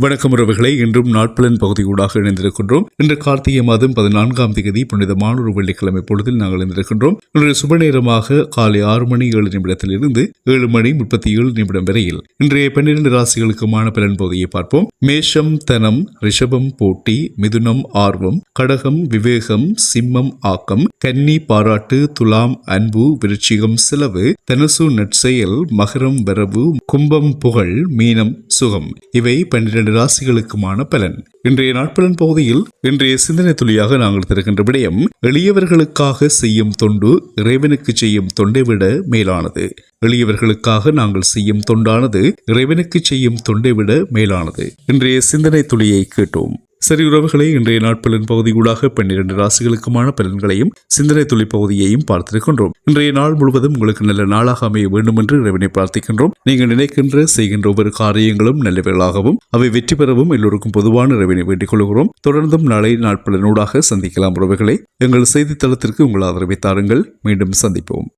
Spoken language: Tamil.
வணக்கம் உறவுகளை, இன்றும் நாட்பலன் பகுதியூடாக இணைந்திருக்கின்றோம். இன்று கார்த்திகை மாதம் 14ஆம் தேதி புனிதமான ஒரு வெள்ளிக்கிழமை பொழுதில் நாங்கள் இணைந்திருக்கின்றோம். இன்று சுப நேரமாக காலை 6 மணி 7 நிமிடத்திலிருந்து 7 மணி 37 நிமிடம் வரையில் இன்றைய 12 ராசிகளுக்குமான பலன் பகுதியை பார்ப்போம். மேஷம் தனம், ரிஷபம் போட்டி, மிதுனம் ஆர்வம், கடகம் விவேகம், சிம்மம் ஆக்கம், கன்னி பாராட்டு, துலாம் அன்பு, விருச்சிகம் செலவு, தனுசு நற்செயல், மகரம் வரவு, கும்பம் புகழ், மீனம் சுகம். இவை 12 ராசிகளுக்குமான பலன். இன்றைய நாட்பலன் பகுதியில் இன்றைய சிந்தனை துளியாக நாங்கள் தருகின்ற விடயம், எளியவர்களுக்காக செய்யும் தொண்டு இறைவனுக்கு செய்யும் தொண்டை விட மேலானது. எளியவர்களுக்காக நாங்கள் செய்யும் தொண்டானது இறைவனுக்கு செய்யும் தொண்டை விட மேலானது. இன்றைய சிந்தனை துளியை கேட்டோம். சரி உறவுகளை, இன்றைய நாட்பலன் பகுதியூடாக 12 ராசிகளுக்குமான பலன்களையும் சிந்தனை துளி பகுதியையும் பார்த்திருக்கின்றோம். இன்றைய நாள் முழுவதும் உங்களுக்கு நல்ல நாளாக அமைய வேண்டும் என்று இறைவனை பிரார்த்திக்கின்றோம். நீங்கள் நினைக்கின்ற செய்கின்ற ஒவ்வொரு காரியங்களும் நல்லவைகளாகவும் அவை வெற்றி பெறவும் எல்லோருக்கும் பொதுவான இறைவனை வேண்டிக் கொள்கிறோம். தொடர்ந்தும் நாளை நாட்பலனூடாக சந்திக்கலாம் உறவுகளை. எங்கள் செய்தித்தளத்திற்கு உங்கள் ஆதரவை தாருங்கள். மீண்டும் சந்திப்போம்.